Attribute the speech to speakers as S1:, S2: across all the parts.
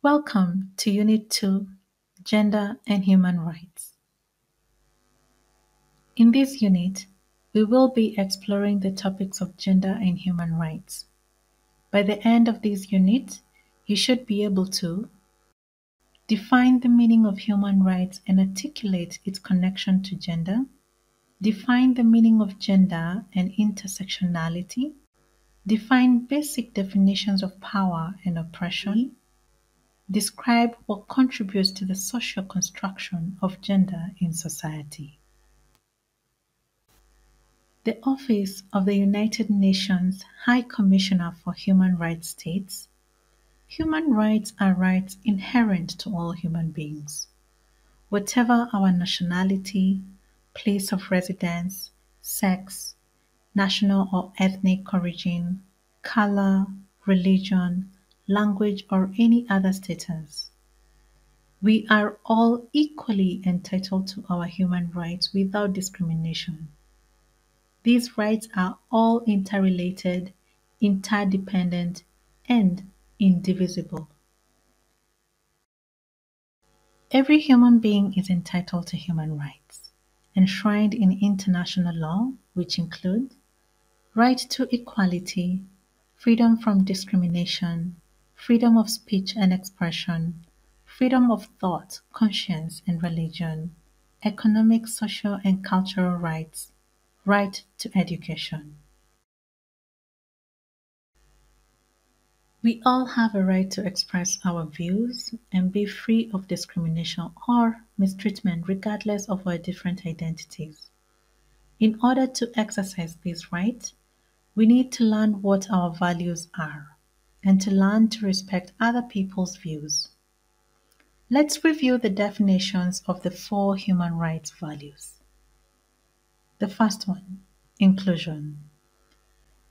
S1: Welcome to Unit 2, Gender and Human Rights. In this unit, we will be exploring the topics of gender and human rights. By the end of this unit, you should be able to define the meaning of human rights and articulate its connection to gender, define the meaning of gender and intersectionality, define basic definitions of power and oppression, describe what contributes to the social construction of gender in society. The Office of the United Nations High Commissioner for Human Rights states, "Human rights are rights inherent to all human beings, whatever our nationality, place of residence, sex, national or ethnic origin, color, religion, language, or any other status. We are all equally entitled to our human rights without discrimination. These rights are all interrelated, interdependent, and indivisible. Every human being is entitled to human rights, enshrined in international law, which include right to equality, freedom from discrimination, freedom of speech and expression, freedom of thought, conscience, and religion, economic, social, and cultural rights, right to education." We all have a right to express our views and be free of discrimination or mistreatment regardless of our different identities. In order to exercise this right, we need to learn what our values are and to learn to respect other people's views. Let's review the definitions of the 4 human rights values. The first one, inclusion.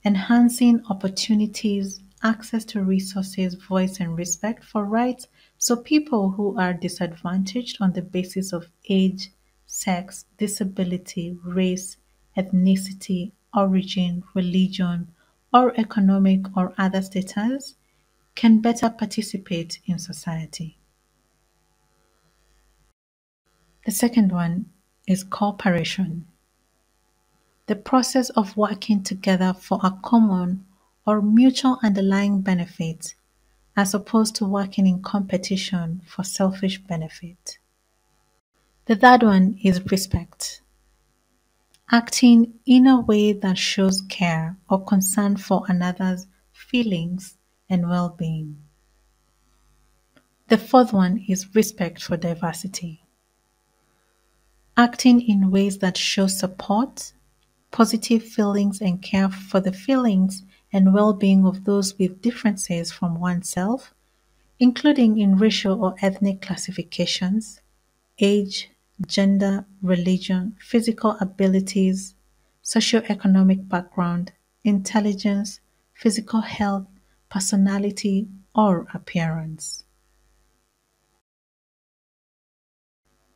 S1: Enhancing opportunities, access to resources, voice, and respect for rights so people who are disadvantaged on the basis of age, sex, disability, race, ethnicity, origin, religion, or economic or other status can better participate in society. The second one is cooperation. The process of working together for a common or mutual underlying benefit, as opposed to working in competition for selfish benefit. The third one is respect. Acting in a way that shows care or concern for another's feelings and well-being. The fourth one is respect for diversity. Acting in ways that show support, positive feelings and care for the feelings and well-being of those with differences from oneself, including in racial or ethnic classifications, age, gender, religion, physical abilities, socioeconomic background, intelligence, physical health, personality, or appearance.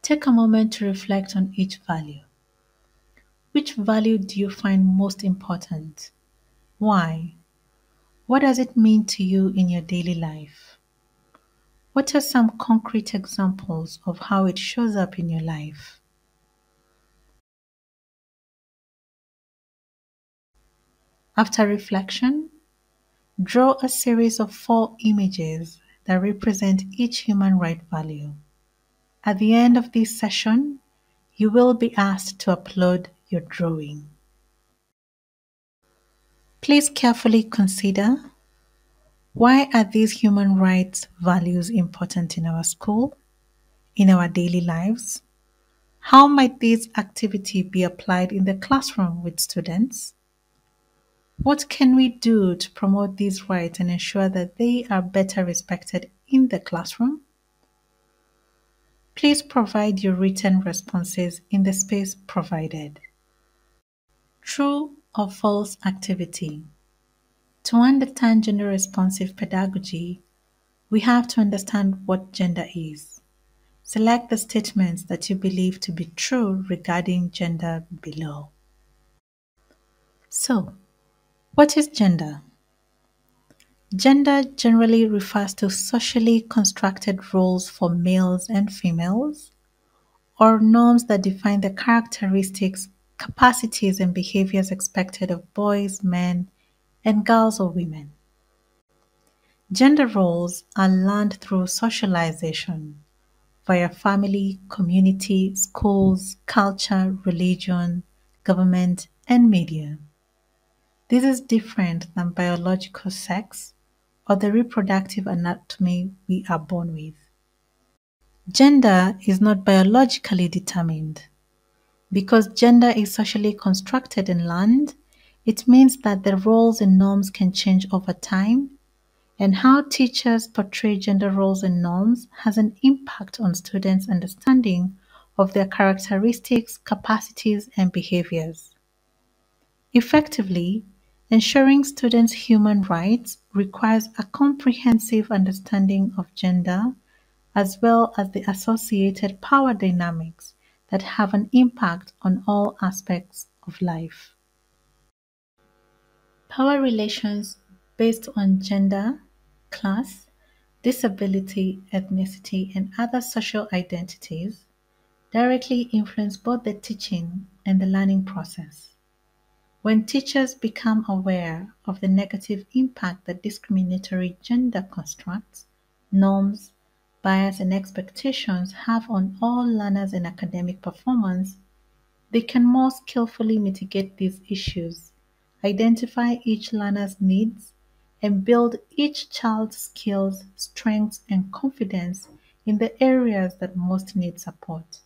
S1: Take a moment to reflect on each value. Which value do you find most important? Why? What does it mean to you in your daily life? What are some concrete examples of how it shows up in your life? After reflection, draw a series of 4 images that represent each human right value. At the end of this session, you will be asked to upload your drawing. Please carefully consider, why are these human rights values important in our school, in our daily lives? How might this activity be applied in the classroom with students? What can we do to promote these rights and ensure that they are better respected in the classroom? Please provide your written responses in the space provided. True or false activity? To understand gender-responsive pedagogy, we have to understand what gender is. Select the statements that you believe to be true regarding gender below. So, what is gender? Gender generally refers to socially constructed roles for males and females, or norms that define the characteristics, capacities, and behaviors expected of boys, men, and girls or women. Gender roles are learned through socialization via family, community, schools, culture, religion, government, and media. This is different than biological sex or the reproductive anatomy we are born with. Gender is not biologically determined. Because gender is socially constructed and learned, it means that the roles and norms can change over time, and how teachers portray gender roles and norms has an impact on students' understanding of their characteristics, capacities, and behaviors. Effectively, ensuring students' human rights requires a comprehensive understanding of gender as well as the associated power dynamics that have an impact on all aspects of life. Power relations based on gender, class, disability, ethnicity, and other social identities directly influence both the teaching and the learning process. When teachers become aware of the negative impact that discriminatory gender constructs, norms, bias, and expectations have on all learners and academic performance, they can more skillfully mitigate these issues, identify each learner's needs, and build each child's skills, strengths, and confidence in the areas that most need support.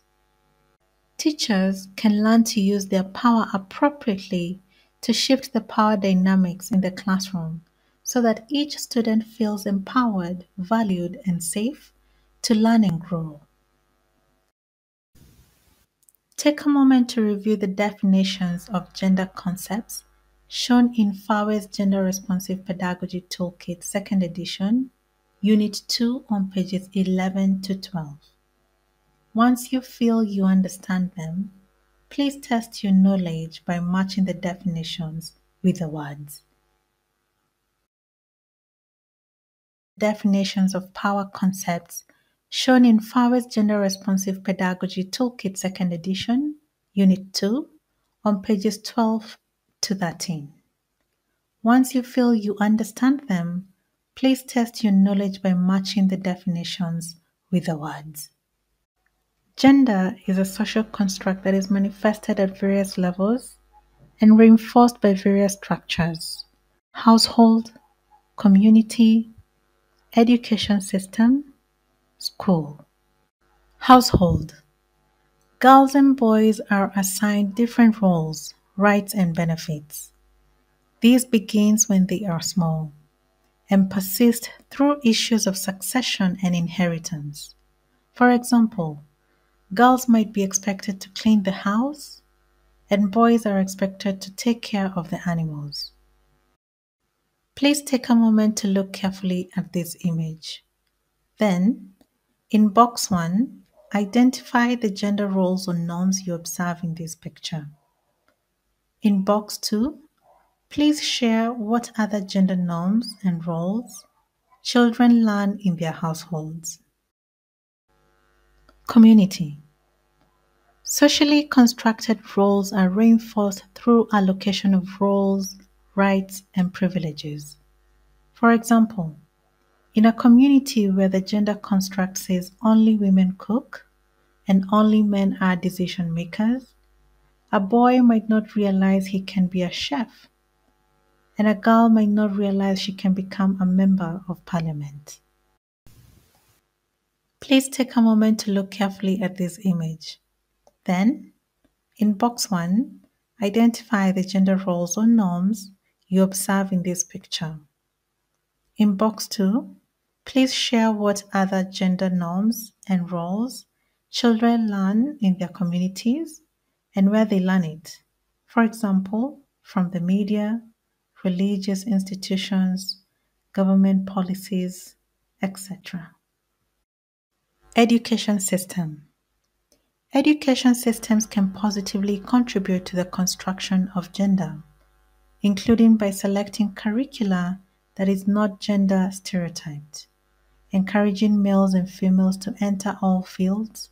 S1: Teachers can learn to use their power appropriately to shift the power dynamics in the classroom so that each student feels empowered, valued, and safe to learn and grow. Take a moment to review the definitions of gender concepts shown in Fawe's Gender Responsive Pedagogy Toolkit, 2nd edition, Unit 2 on pages 11 to 12. Once you feel you understand them, please test your knowledge by matching the definitions with the words. Definitions of power concepts shown in Fawe's Gender Responsive Pedagogy Toolkit, 2nd edition, Unit 2, on pages 12 to 13. Once you feel you understand them, please test your knowledge by matching the definitions with the words. Gender is a social construct that is manifested at various levels and reinforced by various structures: household, community, education system, school. Household. Girls and boys are assigned different roles, rights, and benefits. This begins when they are small and persist through issues of succession and inheritance. For example, girls might be expected to clean the house, and boys are expected to take care of the animals. Please take a moment to look carefully at this image. Then, in box 1, identify the gender roles or norms you observe in this picture. In box 2, please share what other gender norms and roles children learn in their households. Community. Socially constructed roles are reinforced through allocation of roles, rights, and privileges. For example, in a community where the gender construct says only women cook and only men are decision makers, a boy might not realize he can be a chef, and a girl might not realize she can become a member of parliament. Please take a moment to look carefully at this image. Then, in box 1, identify the gender roles or norms you observe in this picture. In box 2, please share what other gender norms and roles children learn in their communities and where they learn it. For example, from the media, religious institutions, government policies, etc. Education system. Education systems can positively contribute to the construction of gender, including by selecting curricula that is not gender stereotyped, encouraging males and females to enter all fields,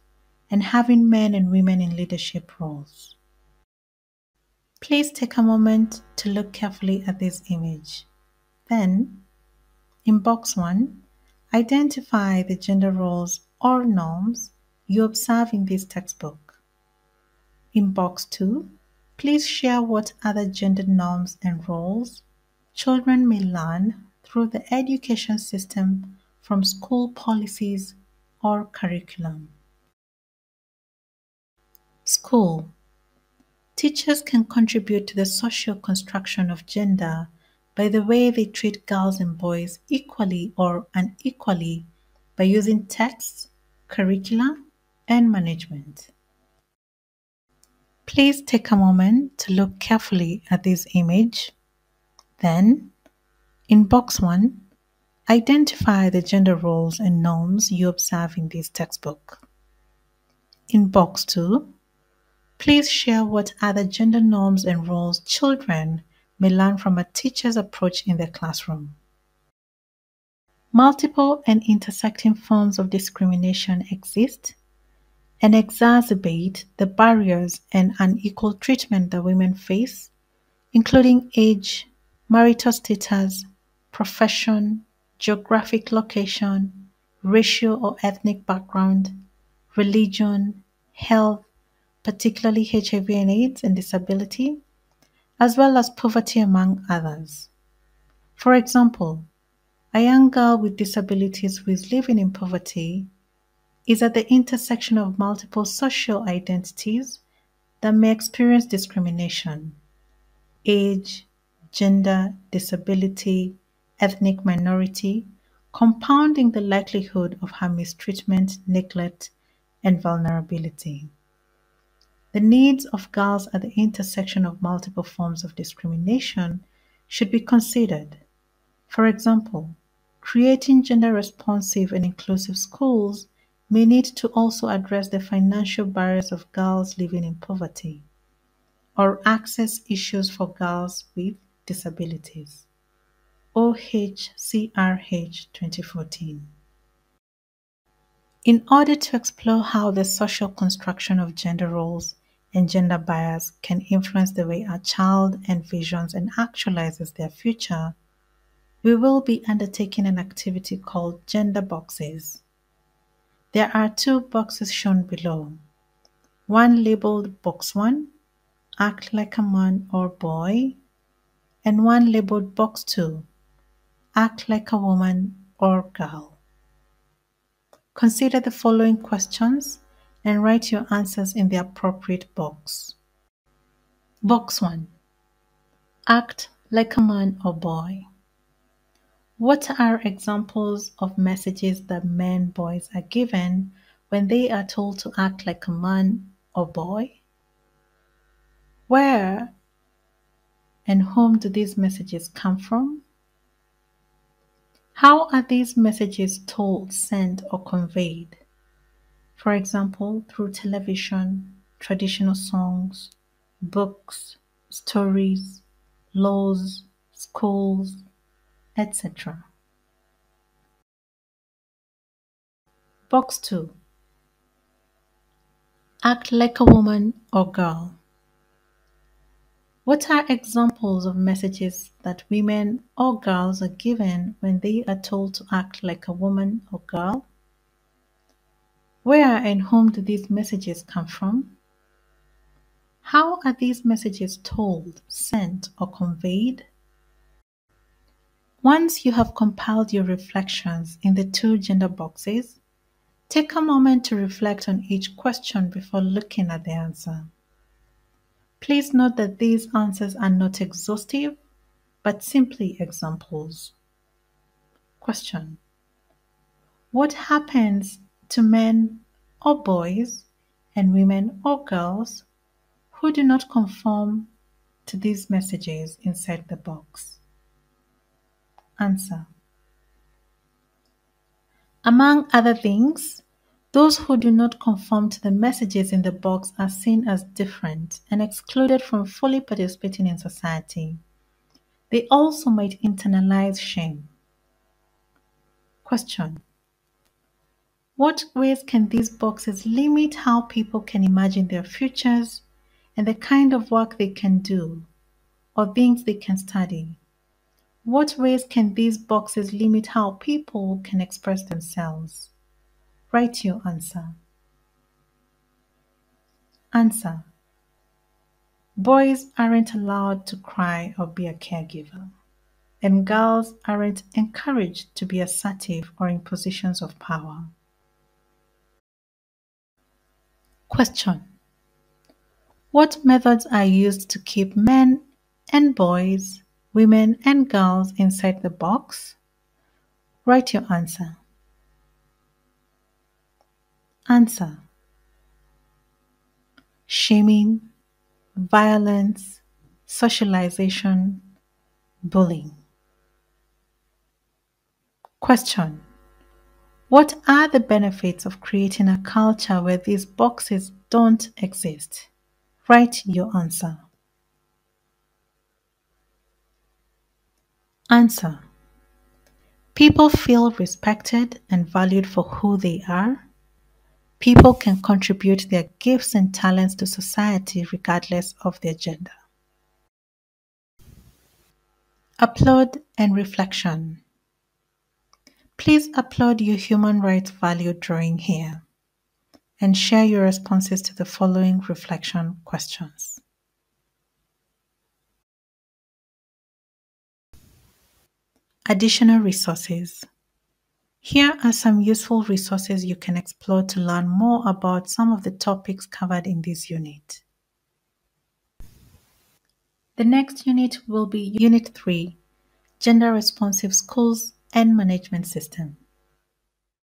S1: and having men and women in leadership roles. Please take a moment to look carefully at this image. Then, in box 1, identify the gender roles or norms you observe in this textbook. In box 2, please share what other gender norms and roles children may learn through the education system from school policies or curriculum. School. Teachers can contribute to the social construction of gender by the way they treat girls and boys equally or unequally by using texts, curricula, and management. Please take a moment to look carefully at this image. Then, in box 1, identify the gender roles and norms you observe in this textbook. In box 2, please share what other gender norms and roles children may learn from a teacher's approach in the classroom. Multiple and intersecting forms of discrimination exist and exacerbate the barriers and unequal treatment that women face, including age, marital status, profession, geographic location, racial or ethnic background, religion, health, particularly HIV and AIDS and disability, as well as poverty among others. For example, a young girl with disabilities who is living in poverty is at the intersection of multiple social identities that may experience discrimination: age, gender, disability, ethnic minority, compounding the likelihood of her mistreatment, neglect, and vulnerability. The needs of girls at the intersection of multiple forms of discrimination should be considered. For example, creating gender-responsive and inclusive schools may need to also address the financial barriers of girls living in poverty or access issues for girls with disabilities. OHCRH 2014. In order to explore how the social construction of gender roles and gender bias can influence the way a child envisions and actualizes their future, we will be undertaking an activity called Gender Boxes. There are 2 boxes shown below, one labeled Box 1, Act Like a Man or Boy, and one labeled Box 2, Act Like a Woman or Girl. Consider the following questions and write your answers in the appropriate box. Box 1. Act like a man or boy. What are examples of messages that boys are given when they are told to act like a man or boy? Where and whom do these messages come from? How are these messages told, sent, or conveyed? For example, through television, traditional songs, books, stories, laws, schools, etc. Box 2. Act like a woman or girl. What are examples of messages that women or girls are given when they are told to act like a woman or girl? Where and whom do these messages come from? How are these messages told, sent, or conveyed? Once you have compiled your reflections in the 2 gender boxes, take a moment to reflect on each question before looking at the answer. Please note that these answers are not exhaustive, but simply examples. Question: what happens to men or boys and women or girls who do not conform to these messages inside the box? Answer: among other things, those who do not conform to the messages in the box are seen as different and excluded from fully participating in society. They also might internalize shame. Question: what ways can these boxes limit how people can imagine their futures and the kind of work they can do or things they can study? What ways can these boxes limit how people can express themselves? Write your answer. Answer: boys aren't allowed to cry or be a caregiver, and girls aren't encouraged to be assertive or in positions of power. Question: what methods are used to keep men and boys, women and girls inside the box? Write your answer. Answer: shaming, violence, socialization, bullying. Question: what are the benefits of creating a culture where these boxes don't exist? Write your answer. Answer: people feel respected and valued for who they are. People can contribute their gifts and talents to society regardless of their gender. Upload and reflection. Please upload your human rights value drawing here and share your responses to the following reflection questions. Additional resources. Here are some useful resources you can explore to learn more about some of the topics covered in this unit. The next unit will be Unit 3, Gender Responsive Schools and Management System.